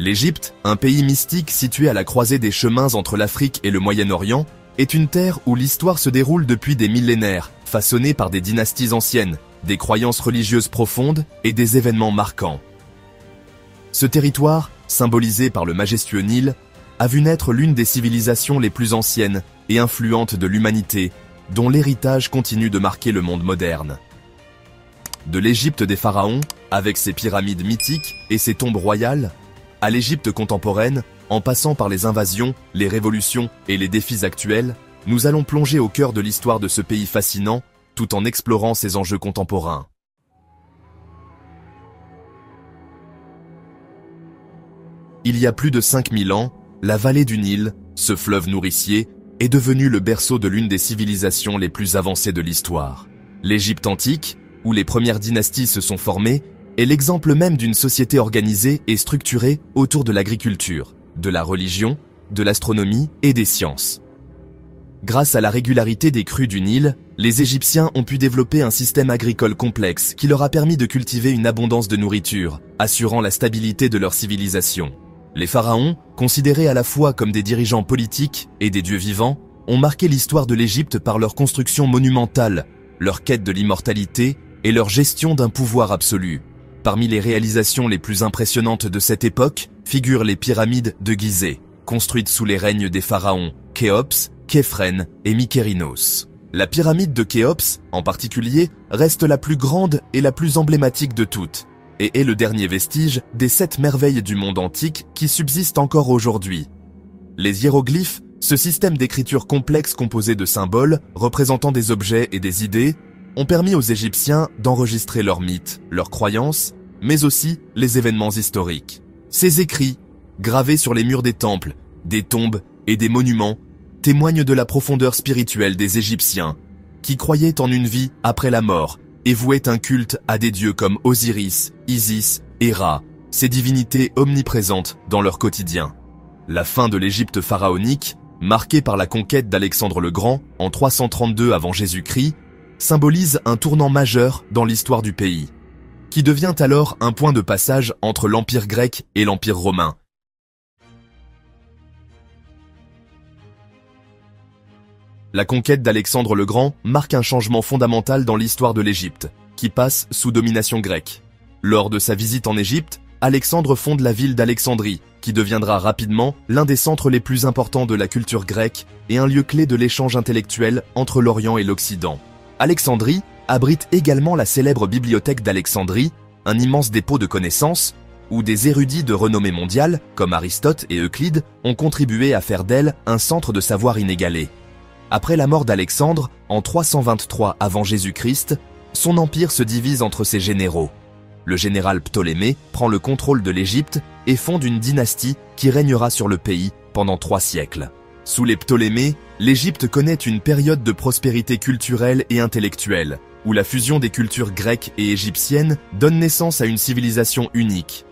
L'Égypte, un pays mystique situé à la croisée des chemins entre l'Afrique et le Moyen-Orient, est une terre où l'histoire se déroule depuis des millénaires, façonnée par des dynasties anciennes, des croyances religieuses profondes et des événements marquants. Ce territoire, symbolisé par le majestueux Nil, a vu naître l'une des civilisations les plus anciennes et influentes de l'humanité, dont l'héritage continue de marquer le monde moderne. De l'Égypte des pharaons, avec ses pyramides mythiques et ses tombes royales, à l'Égypte contemporaine, en passant par les invasions, les révolutions et les défis actuels, nous allons plonger au cœur de l'histoire de ce pays fascinant, tout en explorant ses enjeux contemporains. Il y a plus de 5000 ans, la vallée du Nil, ce fleuve nourricier, est devenue le berceau de l'une des civilisations les plus avancées de l'histoire. L'Égypte antique, où les premières dynasties se sont formées, est l'exemple même d'une société organisée et structurée autour de l'agriculture, de la religion, de l'astronomie et des sciences. Grâce à la régularité des crues du Nil, les Égyptiens ont pu développer un système agricole complexe qui leur a permis de cultiver une abondance de nourriture, assurant la stabilité de leur civilisation. Les pharaons, considérés à la fois comme des dirigeants politiques et des dieux vivants, ont marqué l'histoire de l'Égypte par leur construction monumentale, leur quête de l'immortalité et leur gestion d'un pouvoir absolu. Parmi les réalisations les plus impressionnantes de cette époque figurent les pyramides de Gizeh, construites sous les règnes des pharaons Khéops, Khéphren et Mykérinos. La pyramide de Khéops, en particulier, reste la plus grande et la plus emblématique de toutes, et est le dernier vestige des 7 merveilles du monde antique qui subsistent encore aujourd'hui. Les hiéroglyphes, ce système d'écriture complexe composé de symboles représentant des objets et des idées, ont permis aux Égyptiens d'enregistrer leurs mythes, leurs croyances, mais aussi les événements historiques. Ces écrits, gravés sur les murs des temples, des tombes et des monuments, témoignent de la profondeur spirituelle des Égyptiens, qui croyaient en une vie après la mort et vouaient un culte à des dieux comme Osiris, Isis et Ra, ces divinités omniprésentes dans leur quotidien. La fin de l'Égypte pharaonique, marquée par la conquête d'Alexandre le Grand en 332 avant Jésus-Christ, symbolise un tournant majeur dans l'histoire du pays, qui devient alors un point de passage entre l'Empire grec et l'Empire romain. La conquête d'Alexandre le Grand marque un changement fondamental dans l'histoire de l'Égypte, qui passe sous domination grecque. Lors de sa visite en Égypte, Alexandre fonde la ville d'Alexandrie, qui deviendra rapidement l'un des centres les plus importants de la culture grecque et un lieu clé de l'échange intellectuel entre l'Orient et l'Occident. Alexandrie abrite également la célèbre bibliothèque d'Alexandrie, un immense dépôt de connaissances, où des érudits de renommée mondiale, comme Aristote et Euclide, ont contribué à faire d'elle un centre de savoir inégalé. Après la mort d'Alexandre, en 323 avant Jésus-Christ, son empire se divise entre ses généraux. Le général Ptolémée prend le contrôle de l'Égypte et fonde une dynastie qui régnera sur le pays pendant 3 siècles. Sous les Ptolémées, l'Égypte connaît une période de prospérité culturelle et intellectuelle, où la fusion des cultures grecques et égyptiennes donne naissance à une civilisation unique.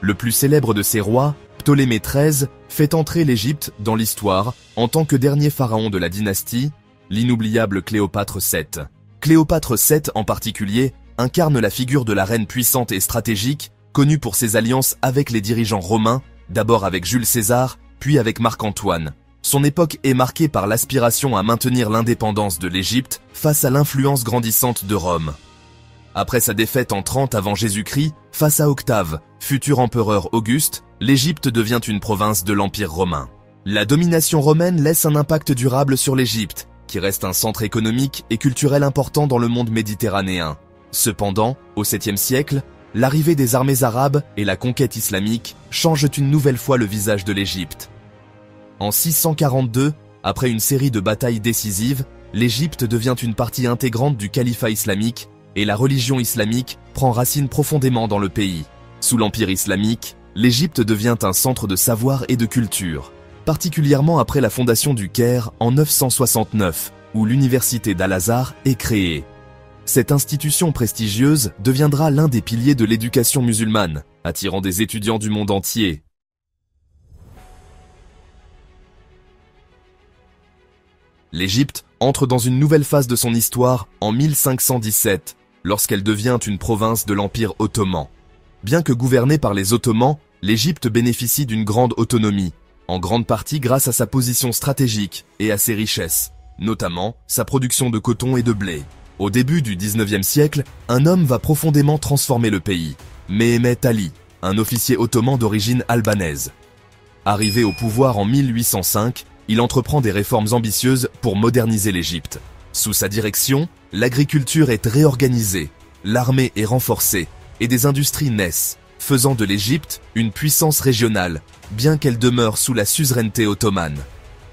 Le plus célèbre de ces rois, Ptolémée XIII, fait entrer l'Égypte dans l'histoire en tant que dernier pharaon de la dynastie, l'inoubliable Cléopâtre VII. Cléopâtre VII en particulier incarne la figure de la reine puissante et stratégique, connue pour ses alliances avec les dirigeants romains, d'abord avec Jules César, puis avec Marc-Antoine. Son époque est marquée par l'aspiration à maintenir l'indépendance de l'Égypte face à l'influence grandissante de Rome. Après sa défaite en 30 avant Jésus-Christ, face à Octave, futur empereur Auguste, l'Égypte devient une province de l'Empire romain. La domination romaine laisse un impact durable sur l'Égypte, qui reste un centre économique et culturel important dans le monde méditerranéen. Cependant, au 7e siècle, l'arrivée des armées arabes et la conquête islamique changent une nouvelle fois le visage de l'Égypte. En 642, après une série de batailles décisives, l'Égypte devient une partie intégrante du califat islamique et la religion islamique prend racine profondément dans le pays. Sous l'Empire islamique, l'Égypte devient un centre de savoir et de culture, particulièrement après la fondation du Caire en 969, où l'université d'Al-Azhar est créée. Cette institution prestigieuse deviendra l'un des piliers de l'éducation musulmane, attirant des étudiants du monde entier. L'Égypte entre dans une nouvelle phase de son histoire en 1517, lorsqu'elle devient une province de l'Empire ottoman. Bien que gouvernée par les Ottomans, l'Égypte bénéficie d'une grande autonomie, en grande partie grâce à sa position stratégique et à ses richesses, notamment sa production de coton et de blé. Au début du 19e siècle, un homme va profondément transformer le pays, Méhémet Ali, un officier ottoman d'origine albanaise. Arrivé au pouvoir en 1805, il entreprend des réformes ambitieuses pour moderniser l'Égypte. Sous sa direction, l'agriculture est réorganisée, l'armée est renforcée et des industries naissent, faisant de l'Égypte une puissance régionale, bien qu'elle demeure sous la suzeraineté ottomane.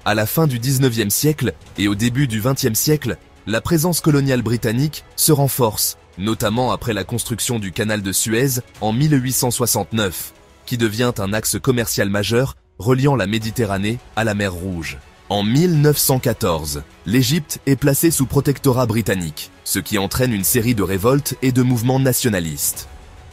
À la fin du 19e siècle et au début du 20e siècle, la présence coloniale britannique se renforce, notamment après la construction du canal de Suez en 1869, qui devient un axe commercial majeur reliant la Méditerranée à la mer Rouge. En 1914, l'Égypte est placée sous protectorat britannique, ce qui entraîne une série de révoltes et de mouvements nationalistes.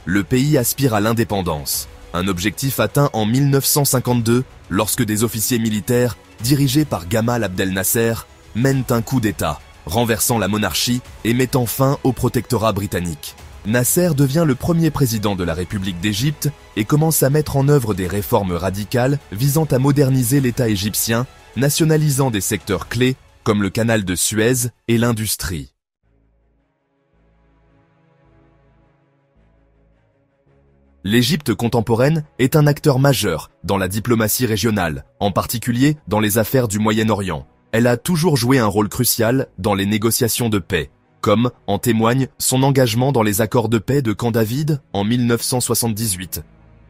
Le pays aspire à l'indépendance, un objectif atteint en 1952 lorsque des officiers militaires, dirigés par Gamal Abdel Nasser, mènent un coup d'État, renversant la monarchie et mettant fin au protectorat britannique. Nasser devient le premier président de la République d'Égypte et commence à mettre en œuvre des réformes radicales visant à moderniser l'État égyptien, nationalisant des secteurs clés comme le canal de Suez et l'industrie. L'Égypte contemporaine est un acteur majeur dans la diplomatie régionale, en particulier dans les affaires du Moyen-Orient. Elle a toujours joué un rôle crucial dans les négociations de paix, comme en témoigne son engagement dans les accords de paix de Camp David en 1978,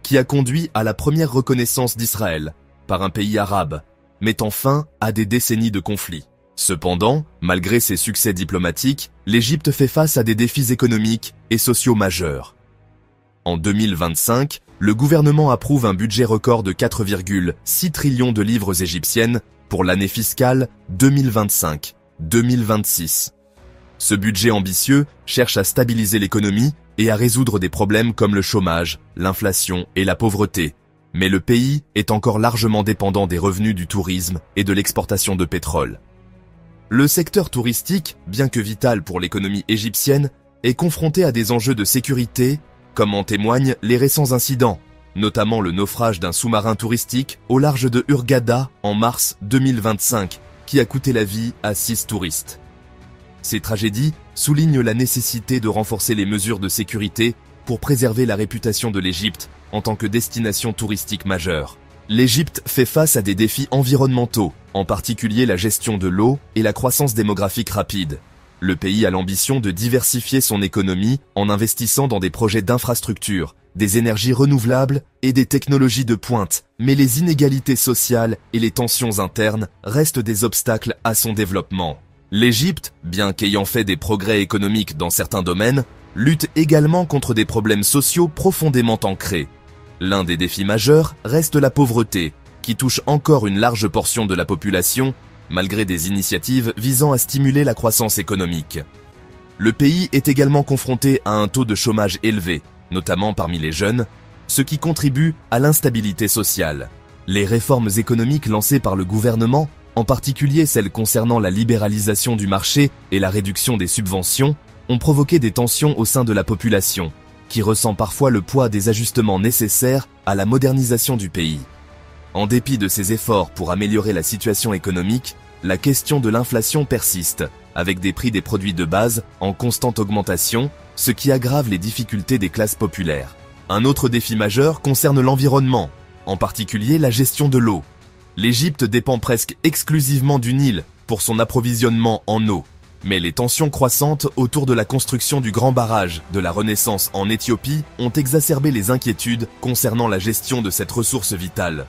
qui a conduit à la première reconnaissance d'Israël par un pays arabe, mettant fin à des décennies de conflits. Cependant, malgré ses succès diplomatiques, l'Égypte fait face à des défis économiques et sociaux majeurs. En 2025, le gouvernement approuve un budget record de 4,6 trillions de livres égyptiennes pour l'année fiscale 2025-2026. Ce budget ambitieux cherche à stabiliser l'économie et à résoudre des problèmes comme le chômage, l'inflation et la pauvreté. Mais le pays est encore largement dépendant des revenus du tourisme et de l'exportation de pétrole. Le secteur touristique, bien que vital pour l'économie égyptienne, est confronté à des enjeux de sécurité, comme en témoignent les récents incidents, notamment le naufrage d'un sous-marin touristique au large de Hurghada en mars 2025, qui a coûté la vie à 6 touristes. Ces tragédies soulignent la nécessité de renforcer les mesures de sécurité pour préserver la réputation de l'Égypte en tant que destination touristique majeure. L'Égypte fait face à des défis environnementaux, en particulier la gestion de l'eau et la croissance démographique rapide. Le pays a l'ambition de diversifier son économie en investissant dans des projets d'infrastructures, des énergies renouvelables et des technologies de pointe, mais les inégalités sociales et les tensions internes restent des obstacles à son développement. L'Égypte, bien qu'ayant fait des progrès économiques dans certains domaines, lutte également contre des problèmes sociaux profondément ancrés. L'un des défis majeurs reste la pauvreté, qui touche encore une large portion de la population, malgré des initiatives visant à stimuler la croissance économique. Le pays est également confronté à un taux de chômage élevé, notamment parmi les jeunes, ce qui contribue à l'instabilité sociale. Les réformes économiques lancées par le gouvernement, en particulier celles concernant la libéralisation du marché et la réduction des subventions, ont provoqué des tensions au sein de la population, qui ressent parfois le poids des ajustements nécessaires à la modernisation du pays. En dépit de ces efforts pour améliorer la situation économique, la question de l'inflation persiste, avec des prix des produits de base en constante augmentation, ce qui aggrave les difficultés des classes populaires. Un autre défi majeur concerne l'environnement, en particulier la gestion de l'eau. L'Égypte dépend presque exclusivement du Nil pour son approvisionnement en eau, mais les tensions croissantes autour de la construction du grand barrage de la Renaissance en Éthiopie ont exacerbé les inquiétudes concernant la gestion de cette ressource vitale.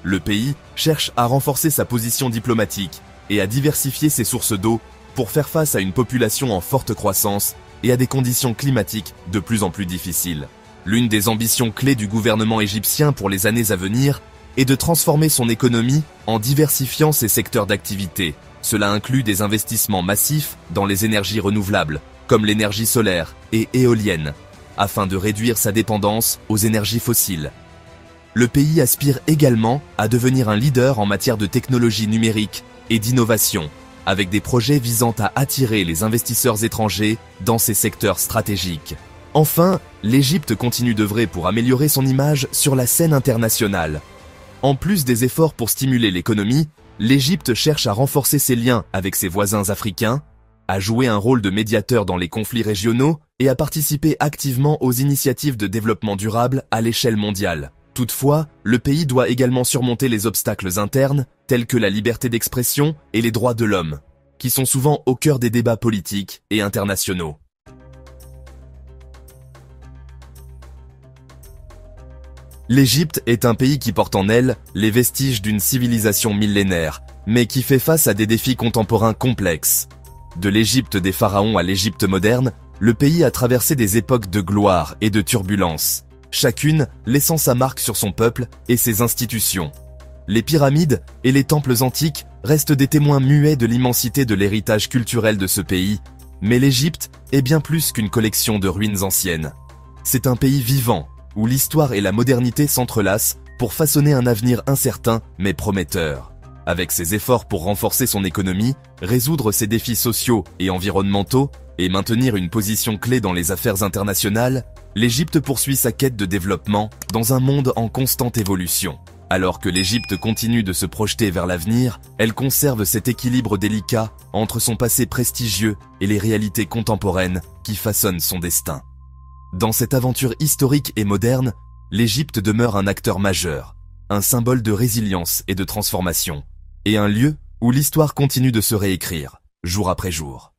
Le pays cherche à renforcer sa position diplomatique et à diversifier ses sources d'eau pour faire face à une population en forte croissance et à des conditions climatiques de plus en plus difficiles. L'une des ambitions clés du gouvernement égyptien pour les années à venir est de transformer son économie en diversifiant ses secteurs d'activité. Cela inclut des investissements massifs dans les énergies renouvelables, comme l'énergie solaire et éolienne, afin de réduire sa dépendance aux énergies fossiles. Le pays aspire également à devenir un leader en matière de technologie numérique et d'innovation, avec des projets visant à attirer les investisseurs étrangers dans ces secteurs stratégiques. Enfin, l'Égypte continue d'œuvrer pour améliorer son image sur la scène internationale. En plus des efforts pour stimuler l'économie, l'Égypte cherche à renforcer ses liens avec ses voisins africains, à jouer un rôle de médiateur dans les conflits régionaux et à participer activement aux initiatives de développement durable à l'échelle mondiale. Toutefois, le pays doit également surmonter les obstacles internes, tels que la liberté d'expression et les droits de l'homme, qui sont souvent au cœur des débats politiques et internationaux. L'Égypte est un pays qui porte en elle les vestiges d'une civilisation millénaire, mais qui fait face à des défis contemporains complexes. De l'Égypte des pharaons à l'Égypte moderne, le pays a traversé des époques de gloire et de turbulence, chacune laissant sa marque sur son peuple et ses institutions. Les pyramides et les temples antiques restent des témoins muets de l'immensité de l'héritage culturel de ce pays, mais l'Égypte est bien plus qu'une collection de ruines anciennes. C'est un pays vivant, où l'histoire et la modernité s'entrelacent pour façonner un avenir incertain mais prometteur. Avec ses efforts pour renforcer son économie, résoudre ses défis sociaux et environnementaux et maintenir une position clé dans les affaires internationales, l'Égypte poursuit sa quête de développement dans un monde en constante évolution. Alors que l'Égypte continue de se projeter vers l'avenir, elle conserve cet équilibre délicat entre son passé prestigieux et les réalités contemporaines qui façonnent son destin. Dans cette aventure historique et moderne, l'Égypte demeure un acteur majeur, un symbole de résilience et de transformation, et un lieu où l'histoire continue de se réécrire, jour après jour.